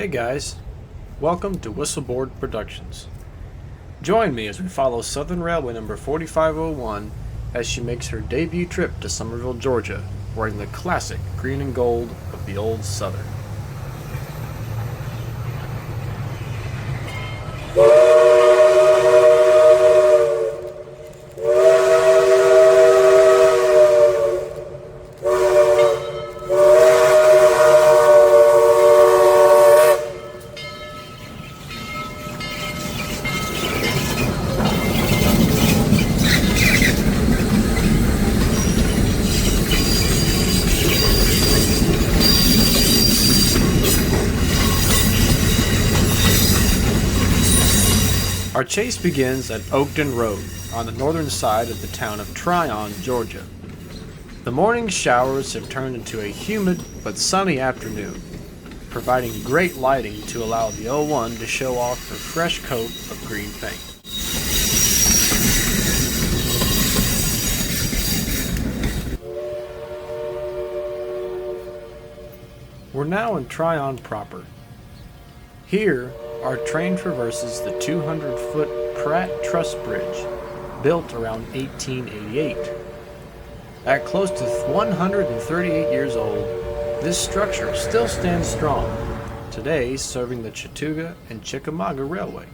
Hey guys, welcome to Whistleboard Productions. Join me as we follow Southern Railway number 4501 as she makes her debut trip to Summerville, Georgia, wearing the classic green and gold of the old Southern. Our chase begins at Oakton Road, on the northern side of the town of Tryon, Georgia. The morning showers have turned into a humid but sunny afternoon, providing great lighting to allow the 01 to show off her fresh coat of green paint. We're now in Tryon proper. Here, our train traverses the 200-foot Pratt Truss Bridge, built around 1888. At close to 138 years old, this structure still stands strong, today serving the Chattooga and Chickamauga Railway.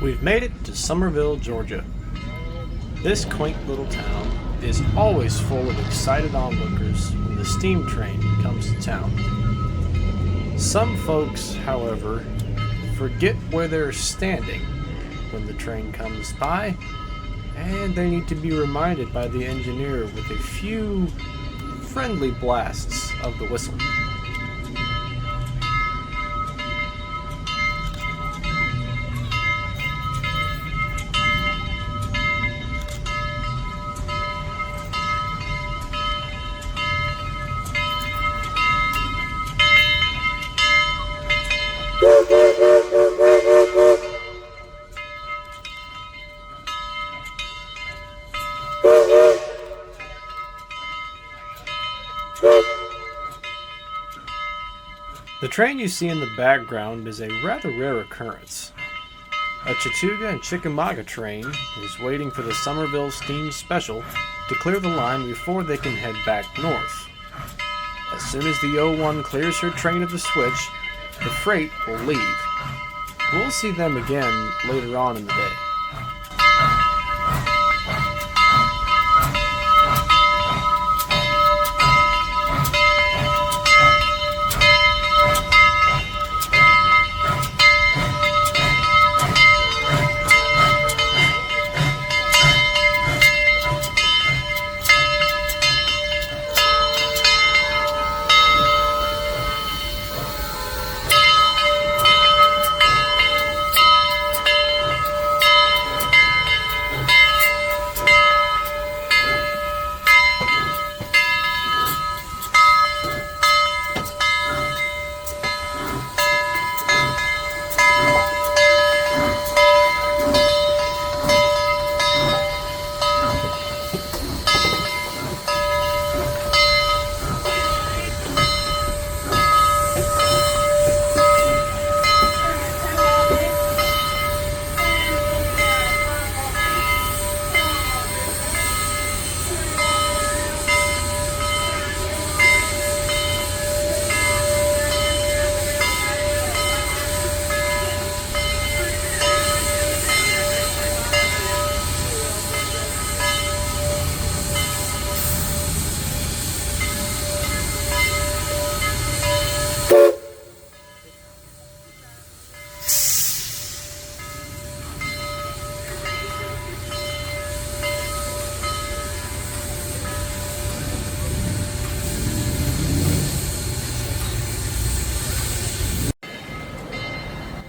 We've made it to Summerville, Georgia. This quaint little town is always full of excited onlookers when the steam train comes comes to town. Some folks, however, forget where they're standing when the train comes by, and they need to be reminded by the engineer with a few friendly blasts of the whistle. The train you see in the background is a rather rare occurrence. A Chattooga and Chickamauga train is waiting for the Summerville Steam Special to clear the line before they can head back north. As soon as the 01 clears her train of the switch, the freight will leave. We'll see them again later on in the day.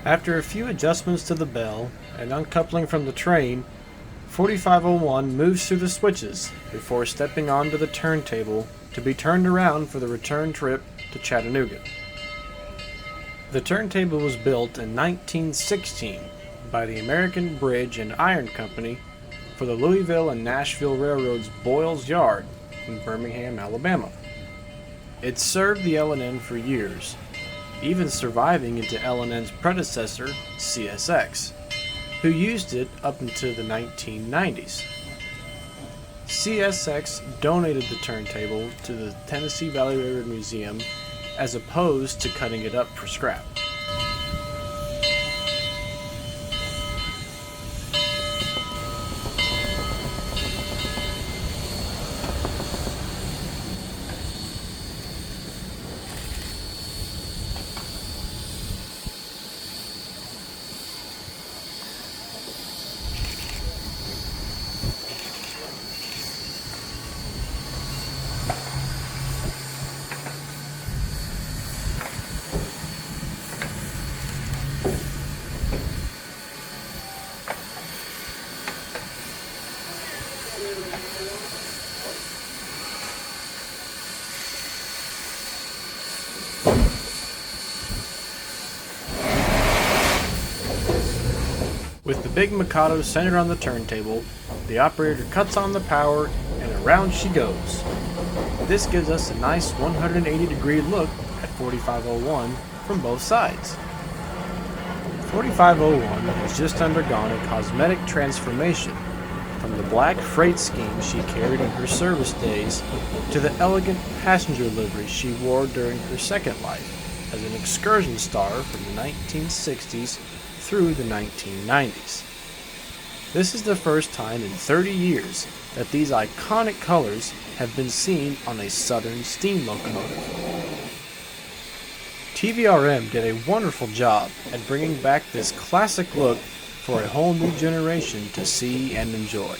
After a few adjustments to the bell and uncoupling from the train, 4501 moves through the switches before stepping onto the turntable to be turned around for the return trip to Chattanooga. The turntable was built in 1916 by the American Bridge and Iron Company for the Louisville and Nashville Railroad's Boyles Yard in Birmingham, Alabama. It served the L&N for years, even surviving into L&N's predecessor, CSX, who used it up into the 1990s. CSX donated the turntable to the Tennessee Valley Railroad Museum as opposed to cutting it up for scrap. With the big Mikado centered on the turntable, the operator cuts on the power and around she goes. This gives us a nice 180-degree look at 4501 from both sides. 4501 has just undergone a cosmetic transformation from the black freight scheme she carried in her service days to the elegant passenger livery she wore during her second life as an excursion star from the 1960s through the 1990s. This is the first time in 30 years that these iconic colors have been seen on a Southern steam locomotive. TVRM did a wonderful job at bringing back this classic look for a whole new generation to see and enjoy.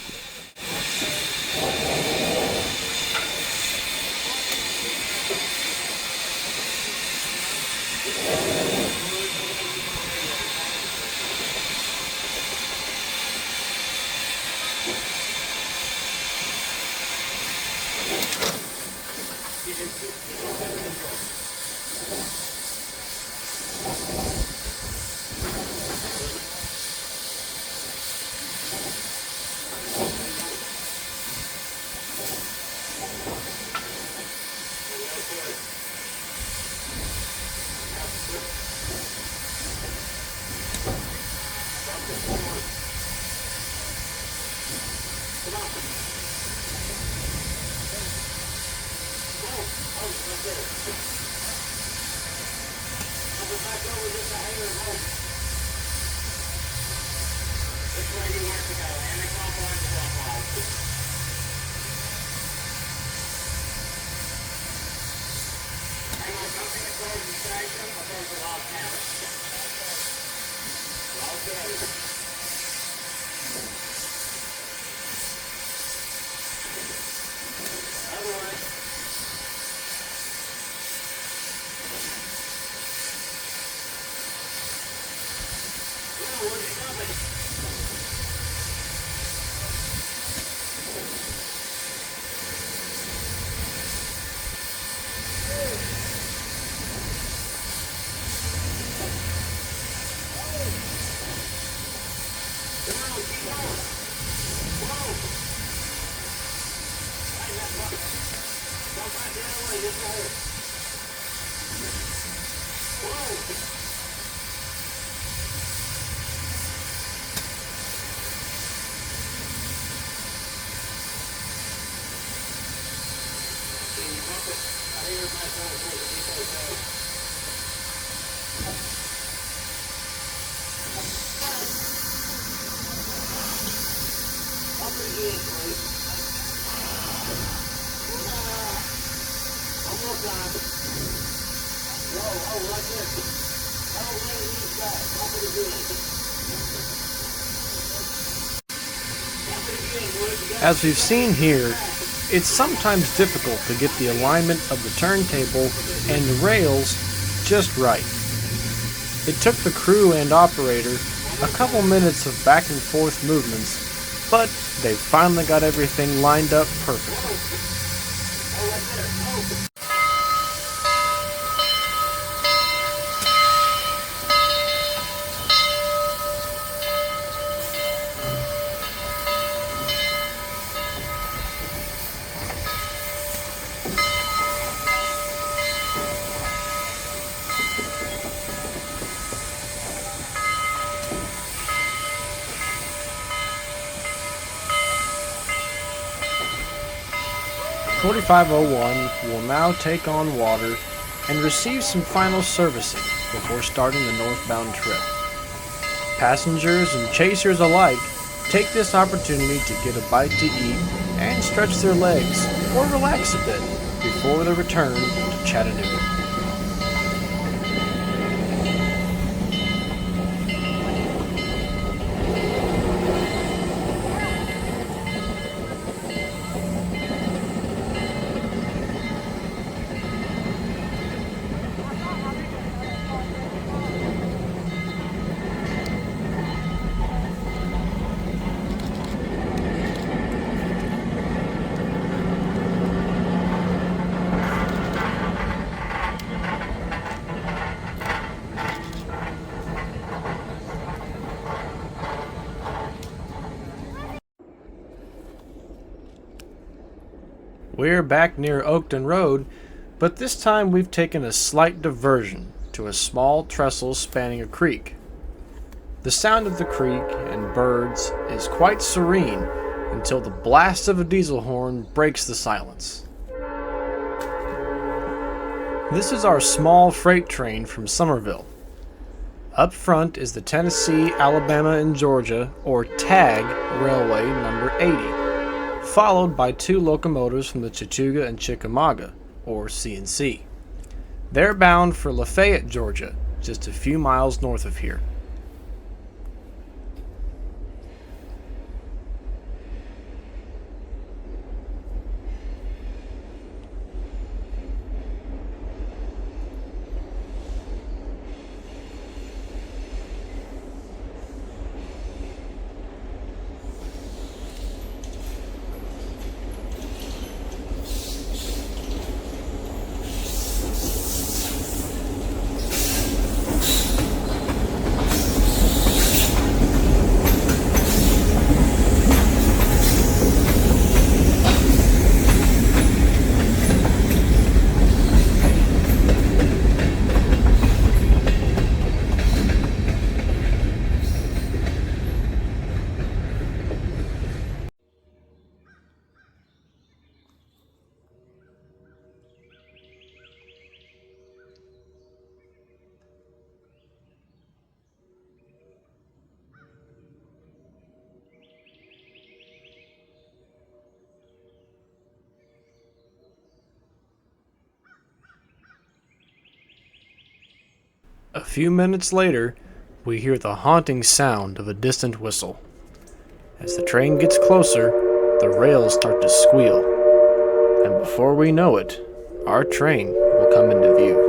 As we've seen here, it's sometimes difficult to get the alignment of the turntable and the rails just right. It took the crew and operator a couple minutes of back and forth movements, but they finally got everything lined up perfectly. .4501 will now take on water and receive some final servicing before starting the northbound trip. Passengers and chasers alike take this opportunity to get a bite to eat and stretch their legs or relax a bit before the return to Chattanooga. We're back near Oakton Road, but this time we've taken a slight diversion to a small trestle spanning a creek. The sound of the creek and birds is quite serene until the blast of a diesel horn breaks the silence. This is our small freight train from Summerville. Up front is the Tennessee, Alabama, and Georgia, or TAG, Railway number 80. Followed by two locomotives from the Chattooga and Chickamauga, or C&C. They're bound for Lafayette, Georgia, just a few miles north of here. A few minutes later, we hear the haunting sound of a distant whistle. As the train gets closer, the rails start to squeal, and before we know it, our train will come into view.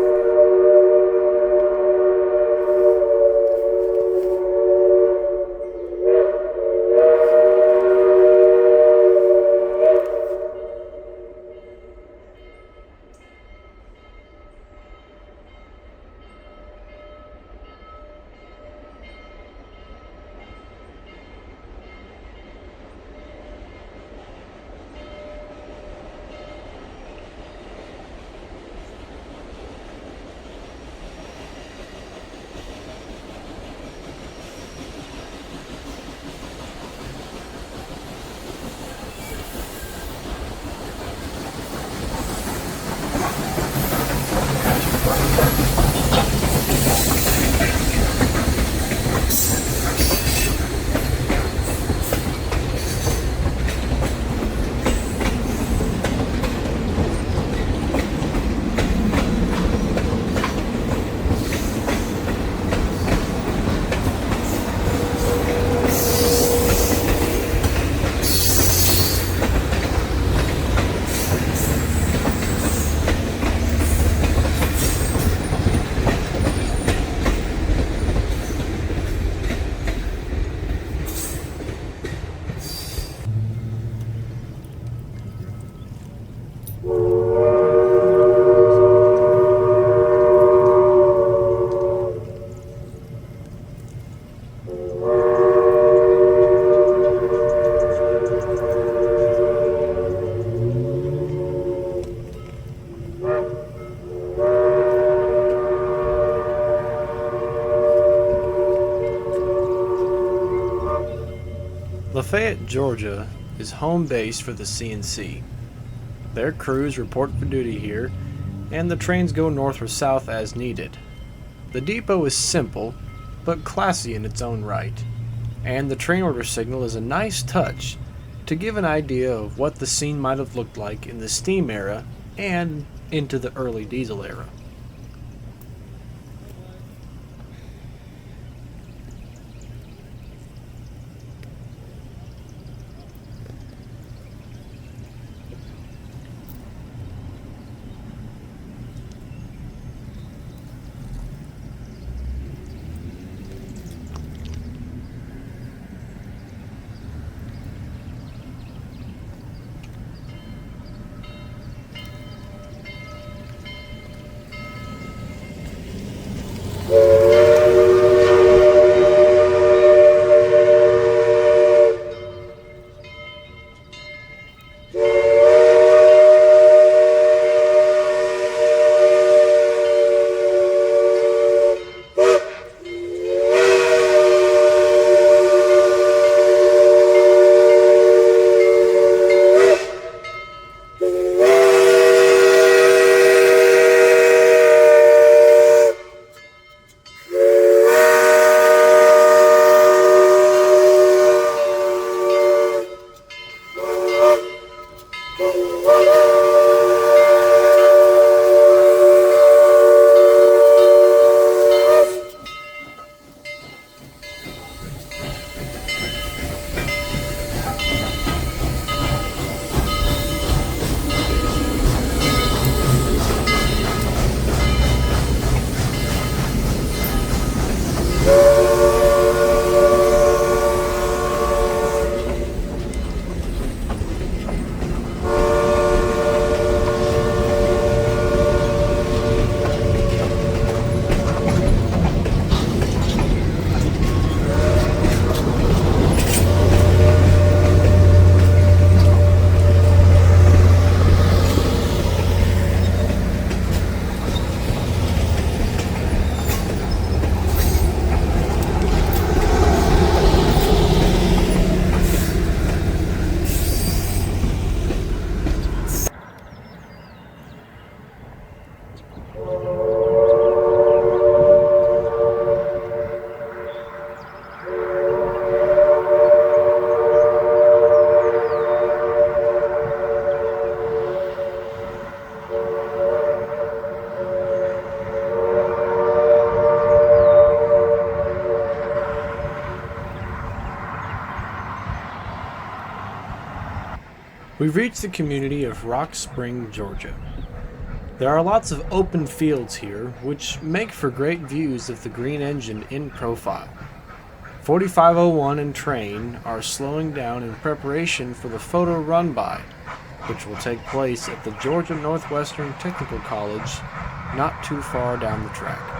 Lafayette, Georgia is home base for the CNC. Their crews report for duty here, and the trains go north or south as needed. The depot is simple, but classy in its own right, and the train order signal is a nice touch to give an idea of what the scene might have looked like in the steam era and into the early diesel era. We've reached the community of Rock Spring, Georgia. There are lots of open fields here, which make for great views of the green engine in profile. 4501 and train are slowing down in preparation for the photo run-by, which will take place at the Georgia Northwestern Technical College, not too far down the track.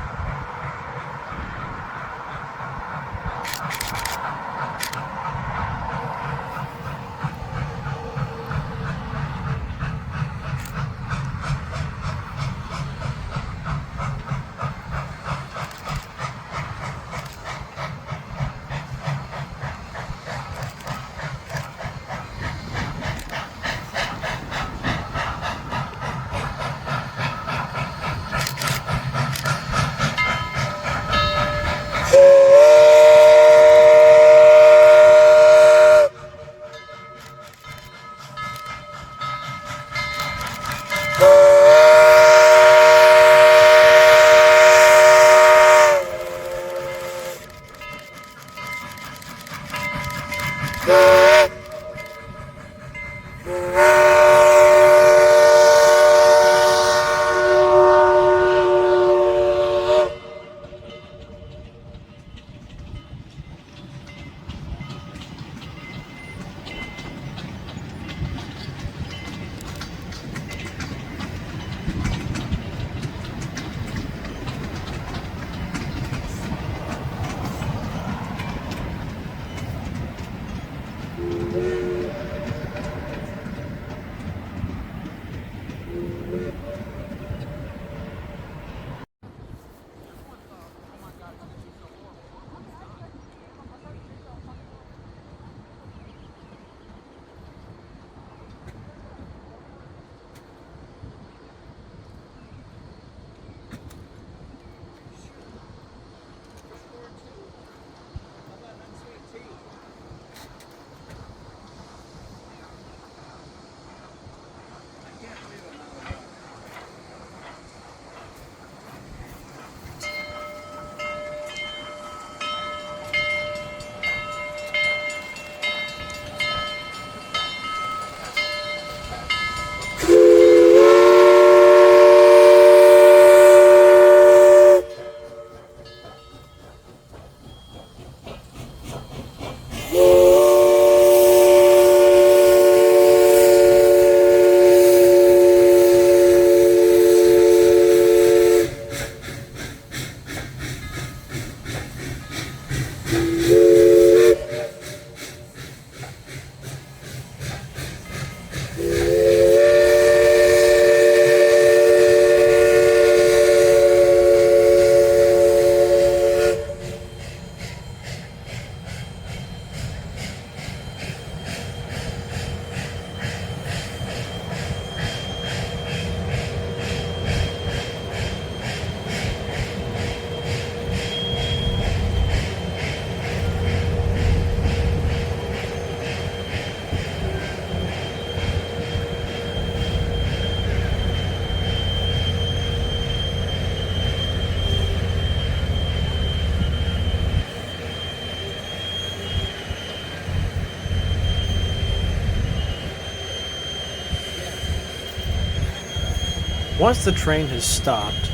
Once the train has stopped,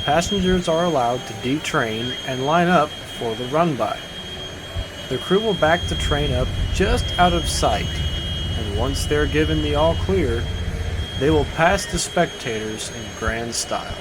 passengers are allowed to detrain and line up for the run-by. The crew will back the train up just out of sight, and once they're given the all clear, they will pass the spectators in grand style.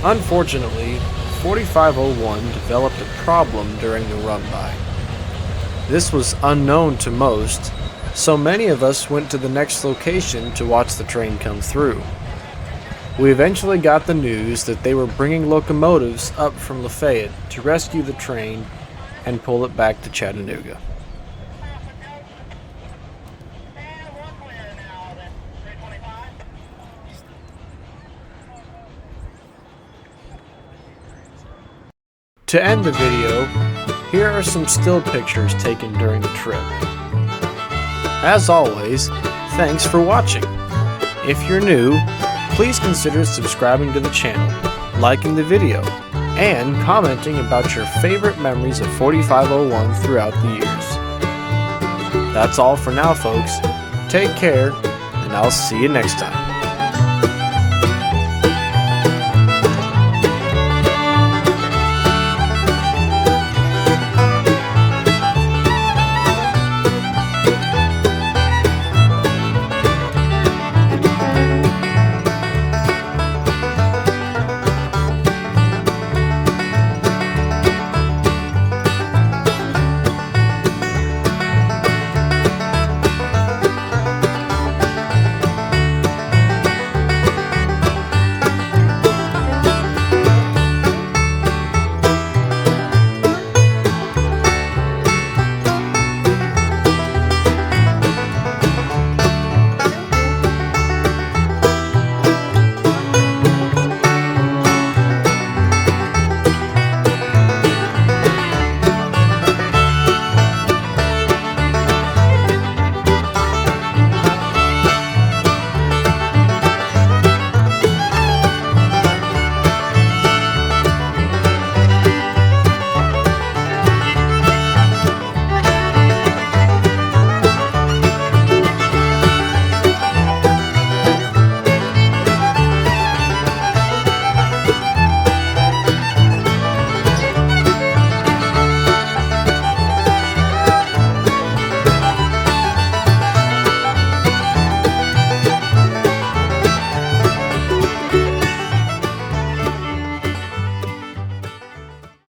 Unfortunately, 4501 developed a problem during the run-by. This was unknown to most, so many of us went to the next location to watch the train come through. We eventually got the news that they were bringing locomotives up from Lafayette to rescue the train and pull it back to Chattanooga. To end the video, here are some still pictures taken during the trip. As always, thanks for watching. If you're new, please consider subscribing to the channel, liking the video, and commenting about your favorite memories of 4501 throughout the years. That's all for now, folks. Take care, and I'll see you next time.